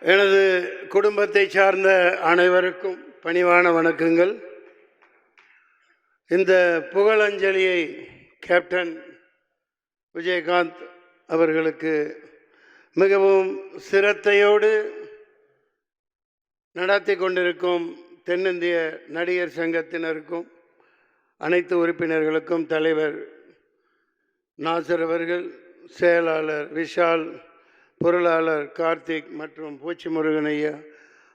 எனது குடும்பத்தை சார்ந்த அனைவருக்கும் பணிவான வணக்கங்கள். இந்த புகழஞ்சலியை கேப்டன் விஜயகாந்த் அவர்களுக்கு மிகவும் சிரத்தையோடு நடத்தி கொண்டிருக்கும் தென்னிந்திய நடிகர் சங்கத்தினருக்கும் அனைத்து உறுப்பினர்களுக்கும் தலைவர் நாசர் அவர்கள், செயலாளர் விஷால், பொருளாளர் கார்த்திக் மற்றும் பூச்சி முருகன் ஐயா,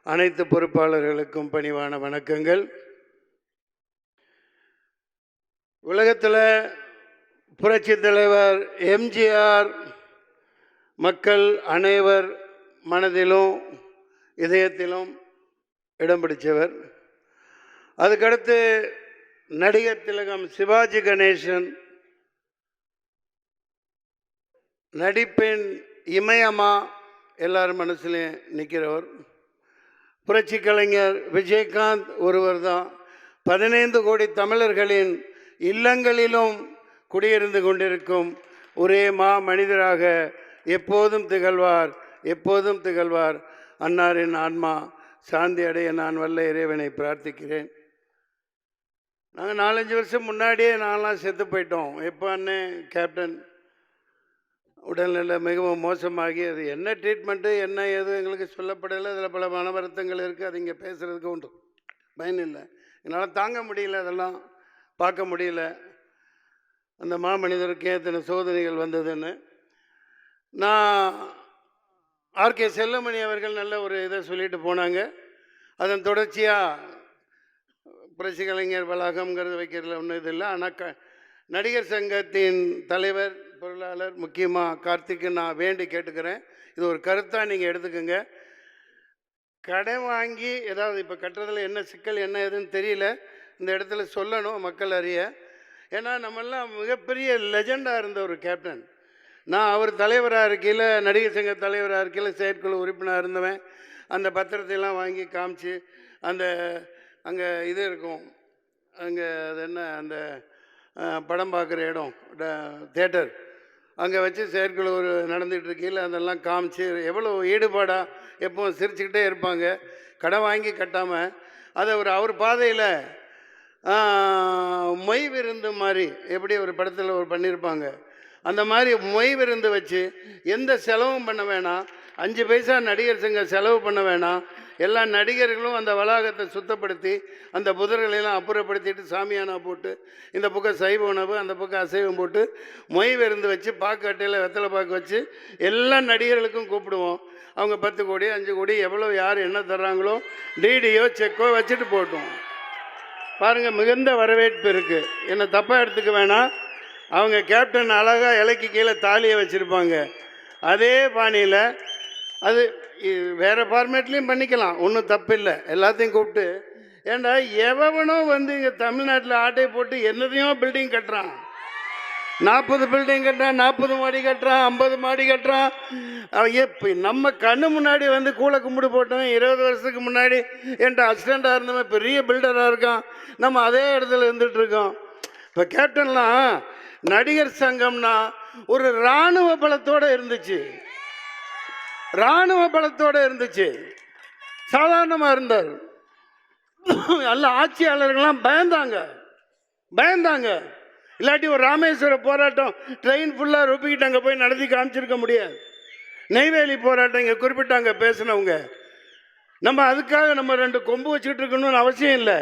அனைத்து பொறுப்பாளர்களுக்கும் பணிவான வணக்கங்கள். உலகத்தில் புரட்சி தலைவர் எம்ஜிஆர் மக்கள் அனைவர் மனதிலும் இதயத்திலும் இடம் பிடித்தவர். அதுக்கடுத்து நடிகர் திலகம் சிவாஜி கணேசன் நடிப்பின் இமயமா எல்லாரும் மனசுலையும் நிற்கிறவர். புரட்சி கலைஞர் விஜயகாந்த் ஒருவர் தான் 15 கோடி தமிழர்களின் இல்லங்களிலும் குடியிருந்து கொண்டிருக்கும் ஒரே மனிதராக எப்போதும் திகழ்வார், எப்போதும் திகழ்வார். அன்னாரின் ஆன்மா சாந்தி அடைய நான் வல்ல இறைவனை பிரார்த்திக்கிறேன். நாங்கள் 4-5 வருஷம் முன்னாடியே நான்லாம் செத்து போயிட்டோம். எப்போ அண்ணன் கேப்டன் உடல்நிலை மிகவும் மோசமாகி, அது என்ன ட்ரீட்மெண்ட்டு என்ன ஏது எங்களுக்கு சொல்லப்படலை. அதில் பல மன வருத்தங்கள் இருக்குது. அது இங்கே பேசுகிறதுக்கு உண்டு பயன் இல்லை. என்னால் தாங்க முடியல, அதெல்லாம் பார்க்க முடியல. அந்த மாமனிதருக்கு எத்தனை சோதனைகள் வந்ததுன்னு. நான் ஆர்கே செல்லமணி அவர்கள் நல்ல ஒரு இதை சொல்லிட்டு போனாங்க. அதன் தொடர்ச்சியாக புரட்சி கலைஞர் வளாகம்ங்கிறது வைக்கிறதுல ஒன்றும் இது இல்லை. ஆனால் நடிகர் சங்கத்தின் தலைவர், பொருளாளர், முக்கியமாக கார்த்திக்கு நான் வேண்டி கேட்டுக்கிறேன், இது ஒரு கருத்தாக நீங்கள் எடுத்துக்கோங்க. கடன் வாங்கி ஏதாவது இப்போ கட்டுறதுல என்ன சிக்கல் என்ன ஏதுன்னு தெரியல, இந்த இடத்துல சொல்லணும் மக்கள் அறிய. ஏன்னா நம்மெல்லாம் மிகப்பெரிய லெஜெண்டாக இருந்த ஒரு கேப்டன். நான் அவர் தலைவராக இருக்கையில், நடிகர் சங்க தலைவராக இருக்கையில் செயற்குழு உறுப்பினராக இருந்தவன். அந்த பத்திரத்தையெல்லாம் வாங்கி காமிச்சு, அந்த அங்கே இது இருக்கும், அங்கே அது என்ன அந்த படம் பார்க்குற இடம் தேட்டர், அங்கே வச்சு செயற்குழு நடந்துகிட்டு இருக்கையில் அதெல்லாம் காமிச்சு எவ்வளோ ஈடுபாடாக எப்போவும் சிரிச்சுக்கிட்டே இருப்பாங்க. கடன் வாங்கி கட்டாமல் அதை அவர் பாதையில் மொய் விருந்து மாதிரி எப்படி ஒரு படத்தில் பண்ணியிருப்பாங்க, அந்த மாதிரி மொய் விருந்து வச்சு எந்த செலவும் பண்ண வேணாம், 5 பைசா நடிகர் சங்க செலவு பண்ண வேணாம். எல்லா நடிகர்களும் அந்த வளாகத்தை சுத்தப்படுத்தி அந்த புதர்களெல்லாம் அப்புறப்படுத்திட்டு சாமியானா போட்டு, இந்த பக்கம் சைவ உணவு அந்த பக்கம் அசைவம் போட்டு மொய் விருந்து வச்சு பாக்கு அட்டையில் வெத்தலை பாக்கு வச்சு எல்லா நடிகர்களுக்கும் கூப்பிடுவோம். அவங்க 10 கோடி 5 கோடி எவ்வளோ யார் என்ன தர்றாங்களோ டிடியோ செக்கோ வச்சுட்டு போட்டோம். பாருங்கள், மிகுந்த வரவேற்பு இருக்குது. என்னை தப்பாக எடுத்துக்க வேணாம். அவங்க கேப்டன் அழகாக இலைக்கு கீழே தாலியை வச்சுருப்பாங்க. அதே பாணியில் அது வேறு ஃபார்மேட்லேயும் பண்ணிக்கலாம், ஒன்றும் தப்பு இல்லை. எல்லாத்தையும் கூப்பிட்டு, ஏண்டா எவனோ இங்கே தமிழ்நாட்டில் ஆட்டை போட்டு என்னதையும் பில்டிங் கட்டுறான். 40 பில்டிங் கட்டுறான், 40 மாடி கட்டுறான், 50 மாடி கட்டுறான். இப்போ நம்ம கண்ணு முன்னாடி கூளை கும்பிடு போட்டவன் 20 வருஷத்துக்கு முன்னாடி என்கிட்ட அசிஸ்டண்ட்டாக இருந்தவன் பெரிய பில்டராக இருக்கான். நம்ம அதே இடத்துல இருந்துகிட்ருக்கோம். இப்போ கேப்டன்லாம் நடிகர் சங்கம்னா ஒரு இராணுவ பலத்தோடு இருந்துச்சு, இராணுவ பலத்தோடு இருந்துச்சு. சாதாரணமாக இருந்தார். எல்லா ஆட்சியாளர்கள்லாம் பயந்தாங்க. இல்லாட்டி ஒரு ராமேஸ்வர போராட்டம் ட்ரெயின் ஃபுல்லாக ரொப்பிக்கிட்டு அங்கே போய் நடத்தி காமிச்சிருக்க முடியாது. நெய்வேலி போராட்டம் இங்கே குறிப்பிட்டாங்க பேசினவங்க. நம்ம அதுக்காக நம்ம 2 கொம்பு வச்சுக்கிட்டு இருக்கணும்னு அவசியம் இல்லை.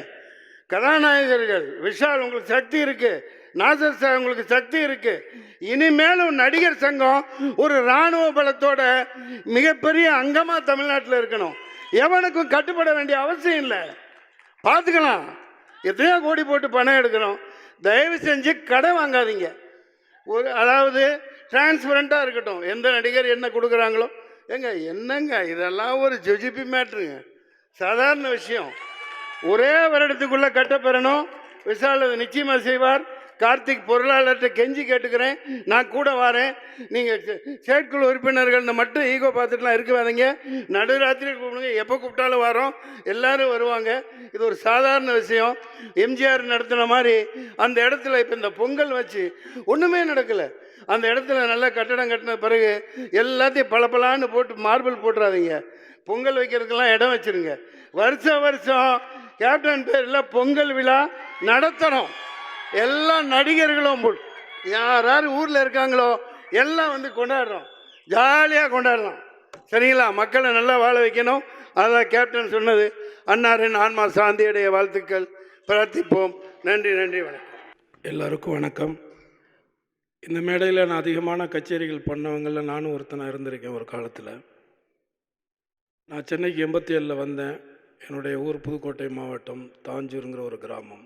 கதாநாயகர்கள் விஷால் உங்களுக்கு சக்தி இருக்குது, நாசர் சார் உங்களுக்கு சக்தி இருக்கு. இனிமேலும் நடிகர் சங்கம் ஒரு இராணுவ பலத்தோட மிகப்பெரிய அங்கமா தமிழ்நாட்டில் இருக்கணும். எவனுக்கும் கட்டுப்பட வேண்டிய அவசியம் இல்லை. பார்த்துக்கலாம், எத்தனையோ கோடி போட்டு பணம் எடுக்கணும். தயவு செஞ்சு கடன் வாங்காதீங்க. அதாவது டிரான்ஸ்பரண்டாக இருக்கட்டும். எந்த நடிகர் என்ன கொடுக்குறாங்களோ என்னங்க இதெல்லாம் ஒரு ஜுஜிபி மேட்ருங்க, சாதாரண விஷயம். ஒரே வருடத்துக்குள்ளே கட்டப்பெறணும். விஷால் நிச்சயமாக செய்வார். கார்த்திக் பொருளாளர்கிட்ட கெஞ்சி கேட்டுக்கிறேன், நான் கூட வரேன். நீங்கள் செயற்குழு உறுப்பினர்கள் மட்டும் ஈகோ பார்த்துட்டுலாம் இருக்காதீங்க. நடுராத்திரி கூப்பிடுங்க, எப்போ கூப்பிட்டாலும் வரோம், எல்லோரும் வருவாங்க. இது ஒரு சாதாரண விஷயம். எம்ஜிஆர் நடத்தின மாதிரி அந்த இடத்துல இப்போ இந்த பொங்கல் வச்சு ஒன்றுமே நடக்கலை. அந்த இடத்துல நல்லா கட்டடம் கட்டின பிறகு எல்லாத்தையும் பளபளன்னு போட்டு மார்பிள் போட்டுறாதீங்க. பொங்கல் வைக்கிறதுக்கெல்லாம் இடம் வச்சிருங்க. வருஷம் வருஷம் கேப்டன் பேரில் பொங்கல் விழா நடத்தணும். எல்லா நடிகர்களும் யார் யார் ஊரில் இருக்காங்களோ எல்லாம் வந்து கொண்டாடுறோம், ஜாலியாக கொண்டாடலாம். சரிங்களா? மக்களை நல்லா வாழ வைக்கணும். அதான் கேப்டன் சொன்னது. அன்னாரின் ஆன்மா சாந்தியுடைய வாழ்த்துக்கள். பிரார்த்திப்போம். நன்றி, நன்றி, வணக்கம். எல்லோருக்கும் வணக்கம். இந்த மேடையில் நான் அதிகமான கச்சேரிகள் பண்ணவங்களில் நானும் ஒருத்தனாக இருந்திருக்கேன். ஒரு காலத்தில் நான் சென்னைக்கு 87 வந்தேன். என்னுடைய ஊர் புதுக்கோட்டை மாவட்டம் தாஞ்சூருங்கிற ஒரு கிராமம்.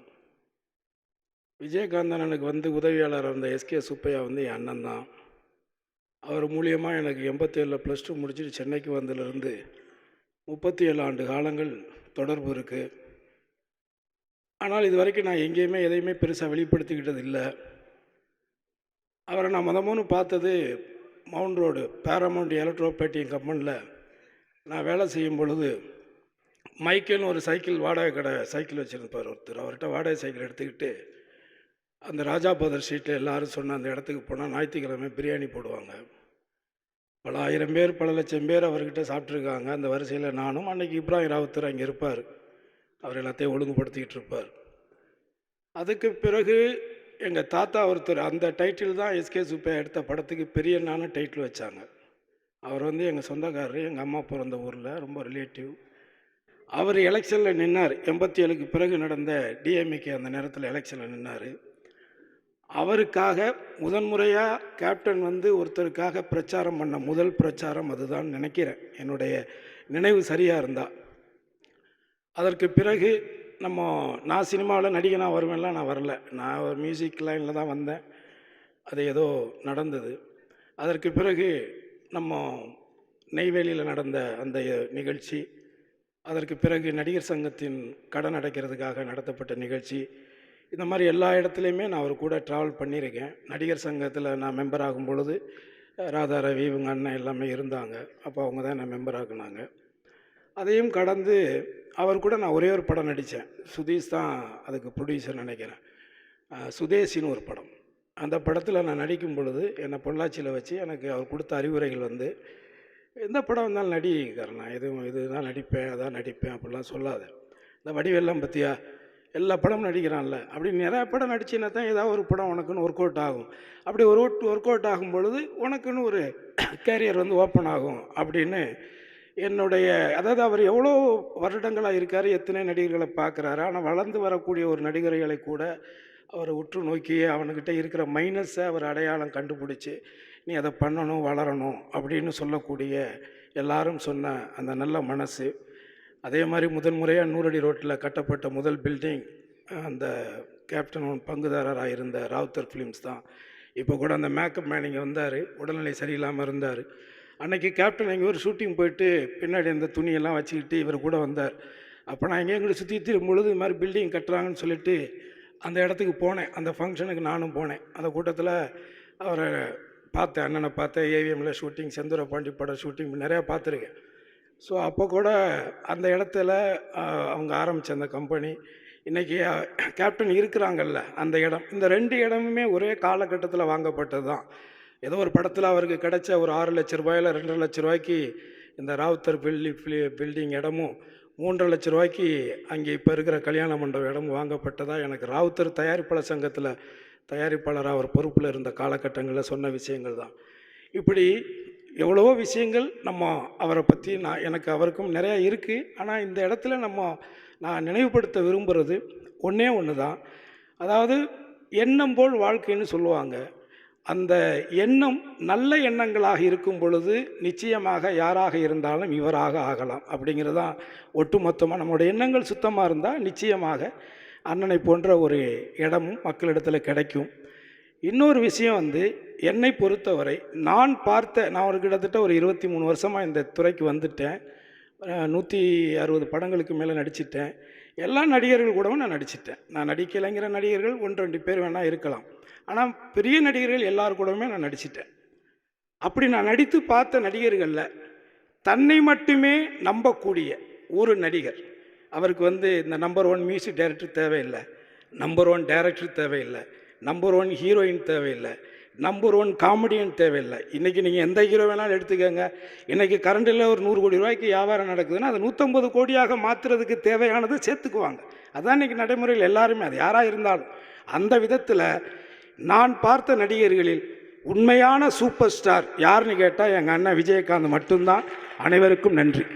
விஜயகாந்தன் எனக்கு வந்து உதவியாளர் இருந்த எஸ்கே சுப்பையா வந்து என் அண்ணன் தான். அவர் மூலியமாக எனக்கு 87 +2 முடிச்சுட்டு சென்னைக்கு வந்ததுலேருந்து 37 ஆண்டு காலங்கள் தொடர்பு இருக்குது. ஆனால் இது வரைக்கும் நான் எங்கேயுமே எதையுமே பெருசாக வெளிப்படுத்திக்கிட்டது இல்லை. அவரை நான் முதல்ல பார்த்தது மவுண்ட் ரோடு பேராமௌண்ட் எலக்ட்ரோபேட்டிங் கம்பெனியில் நான் வேலை செய்யும் பொழுது மைக்கேல்னு ஒரு சைக்கிள் வாடகை கடை சைக்கிள் வச்சுருப்பார் ஒருத்தர். அவர்கிட்ட வாடகை சைக்கிள் எடுத்துக்கிட்டு அந்த ராஜா பதர் ஸ்ட்ரீட்டில் எல்லோரும் சொன்ன அந்த இடத்துக்கு போனால் ஞாயிற்றுக்கிழமை பிரியாணி போடுவாங்க. பல ஆயிரம் பேர் பல லட்சம் பேர் அவர்கிட்ட சாப்பிட்ருக்காங்க. அந்த வரிசையில் நானும். அன்றைக்கி இப்ராஹிம் ராவுத்தர் அங்கே இருப்பார். அவர் எல்லாத்தையும் ஒழுங்குபடுத்திக்கிட்டு இருப்பார். அதுக்கு பிறகு எங்கள் தாத்தா ஒருத்தர், அந்த டைட்டில் தான் எஸ்கே சுப்பையா எடுத்த படத்துக்கு பெரியண்ணான்னு டைட்டில் வச்சாங்க. அவர் வந்து எங்கள் சொந்தக்காரர், எங்கள் அம்மா பிறந்த ஊரில் ரொம்ப ரிலேட்டிவ். அவர் எலெக்ஷனில் நின்னார். 87க்கு பிறகு நடந்த டிஎம்கே அந்த நேரத்தில் எலெக்ஷனில் நின்னார். அவருக்காக முதன்முறையாக கேப்டன் வந்து ஒருத்தருக்காக பிரச்சாரம் பண்ண முதல் பிரச்சாரம் அதுதான் நினைக்கிறேன், என்னுடைய நினைவு சரியாக இருந்தால். அதற்கு பிறகு நான் சினிமாவில் நடிகனாக வருவேன்லாம் நான் வரல. நான் ஒரு மியூசிக் லைனில் தான் வந்தேன். அது ஏதோ நடந்தது. அதற்கு பிறகு நெய்வேலியில் நடந்த அந்த நிகழ்ச்சி, அதற்கு பிறகு நடிகர் சங்கத்தின் கடன் அடைக்கிறதுக்காக நடத்தப்பட்ட நிகழ்ச்சி, இந்த மாதிரி எல்லா இடத்துலையுமே நான் அவர் கூட ட்ராவல் பண்ணியிருக்கேன். நடிகர் சங்கத்தில் நான் மெம்பர் ஆகும் பொழுது ராதா ரவி இவங்க அண்ணன் எல்லாமே இருந்தாங்க. அப்போ அவங்க தான் நான் மெம்பர் ஆக்குனாங்க. அதையும் கடந்து அவர் கூட நான் ஒரே ஒரு படம் நடித்தேன். சுதீஷ் தான் அதுக்கு ப்ரொடியூசர் நினைக்கிறேன். சுதேசின்னு ஒரு படம். அந்த படத்தில் நான் நடிக்கும் பொழுது என்னை பொள்ளாச்சியில் வச்சு எனக்கு அவர் கொடுத்த அறிவுரைகள் வந்து, எந்த படம் வந்தாலும் நடிக்கிறேன், இதுதான் நடிப்பேன் அதான் நடிப்பேன் அப்படிலாம் சொல்லாத. இந்த வடிவெல்லாம் பற்றியா எல்லா படமும் நடிக்கிறான்ல, அப்படி நிறையா படம் நடிச்சின்னா தான் ஏதாவது ஒரு படம் உனக்குன்னு ஒர்க் அவுட் ஆகும். அப்படி ஒர்க் அவுட் ஆகும் பொழுது உனக்குன்னு ஒரு கேரியர் வந்து ஓப்பன் ஆகும் அப்படின்னு என்னுடைய, அதாவது அவர் எவ்வளோ வருடங்களாக இருக்கார், எத்தனை நடிகர்களை பார்க்குறாரு. ஆனால் வளர்ந்து வரக்கூடிய ஒரு நடிகர்களை கூட அவரை உற்று நோக்கி அவனுக்கிட்ட இருக்கிற மைனஸை அவர் அடையாளம் கண்டுபிடிச்சி நீ அதை பண்ணணும் வளரணும் அப்படின்னு சொல்லக்கூடிய எல்லாரும் சொன்ன அந்த நல்ல மனசு. அதே மாதிரி முதன்முறையாக 100 அடி ரோட்டில் கட்டப்பட்ட முதல் பில்டிங் அந்த கேப்டன் பங்குதாரராக இருந்த ராவுத்தர் ஃபிலிம்ஸ் தான். இப்போ கூட அந்த மேக்கப் மேன் இங்கே வந்தார், உடல்நிலை சரியில்லாமல் இருந்தார். அன்றைக்கி கேப்டன் எங்கே ஒரு ஷூட்டிங் போயிட்டு பின்னாடி அந்த துணியெல்லாம் வச்சுக்கிட்டு இவர் கூட வந்தார். அப்போ நான் எங்கேயும் சுற்றி திரும்பும் பொழுது இது மாதிரி பில்டிங் கட்டுறாங்கன்னு சொல்லிட்டு அந்த இடத்துக்கு போனேன். அந்த ஃபங்க்ஷனுக்கு நானும் போனேன். அந்த கூட்டத்தில் அவரை பார்த்தேன், அண்ணனை பார்த்தேன். ஏவிஎம்மில் ஷூட்டிங், செந்தூர பாண்டி படம் ஷூட்டிங் நிறையா பார்த்துருக்கேன். ஸோ அப்போ கூட அந்த இடத்துல அவங்க ஆரம்பித்த அந்த கம்பெனி, இன்றைக்கி கேப்டன் இருக்கிறாங்கல்ல அந்த இடம், இந்த 2 இடமுமே ஒரே காலகட்டத்தில் வாங்கப்பட்டது தான். ஏதோ ஒரு படத்தில் அவருக்கு கிடைச்ச ஒரு 6 லட்ச ரூபாயில் 2.5 லட்ச ரூபாய்க்கு இந்த ராவுத்தர் பில்டிங் இடமும் 3.5 லட்ச ரூபாய்க்கு அங்கே இப்போ இருக்கிற கல்யாண மண்டபம் இடமும் வாங்கப்பட்டதாக எனக்கு ராவுத்தர் தயாரிப்பாளர் சங்கத்தில் தயாரிப்பாளராக அவர் பொறுப்பில் இருந்த காலகட்டங்களில் சொன்ன விஷயங்கள் தான். இப்படி எவ்வளவோ விஷயங்கள் அவரை பற்றி எனக்கு அவருக்கும் நிறையா இருக்குது. ஆனால் இந்த இடத்துல நான் நினைவுபடுத்த விரும்புகிறது ஒன்றே ஒன்று தான். அதாவது எண்ணம் போல் வாழ்க்கைன்னு சொல்லுவாங்க. அந்த எண்ணம் நல்ல எண்ணங்களாக இருக்கும் பொழுது நிச்சயமாக யாராக இருந்தாலும் இவராக ஆகலாம் அப்படிங்கிறது தான் ஒட்டுமொத்தமாக. நம்மளுடைய எண்ணங்கள் சுத்தமாக இருந்தால் நிச்சயமாக அண்ணனை போன்ற ஒரு இடமும் மக்களிடத்தில் கிடைக்கும். இன்னொரு விஷயம் வந்து என்னை பொறுத்தவரை நான் ஒரு கிட்டத்தட்ட ஒரு 23 வருஷமாக இந்த துறைக்கு வந்துட்டேன். 160 படங்களுக்கு மேலே நடிச்சிட்டேன். எல்லா நடிகர்கள் கூடவும் நான் நடிச்சிட்டேன். நான் நடிக்கலைங்கிற நடிகர்கள் 1-2 பேர் வேணால் இருக்கலாம். ஆனால் பெரிய நடிகர்கள் எல்லார் கூடவுமே நான் நடிச்சிட்டேன். அப்படி நான் நடித்து பார்த்த நடிகர்களில் தன்னை மட்டுமே நம்பக்கூடிய ஒரு நடிகர், அவருக்கு வந்து இந்த நம்பர் 1 மியூசிக் டைரக்டர் தேவையில்லை, நம்பர் 1 டைரக்டர் தேவையில்லை, நம்பர் 1 ஹீரோயின் தேவையில்லை, நம்பர் 1 காமெடியன் தேவையில்லை. இன்றைக்கி நீங்கள் எந்த ஹீரோ வேணாலும் எடுத்துக்கோங்க. இன்றைக்கி கரண்டில் ஒரு 100 கோடி ரூபாய்க்கு வியாபாரம் நடக்குதுன்னா அதை 150 கோடியாக மாற்றுறதுக்கு தேவையானது சேர்த்துக்குவாங்க. அதான் இன்றைக்கி நடைமுறையில் எல்லாருமே, அது யாராக இருந்தாலும். அந்த விதத்தில் நான் பார்த்த நடிகர்களில் உண்மையான சூப்பர் ஸ்டார் யாருன்னு கேட்டால் எங்கள் அண்ணன் விஜயகாந்த் மட்டும்தான். அனைவருக்கும் நன்றி.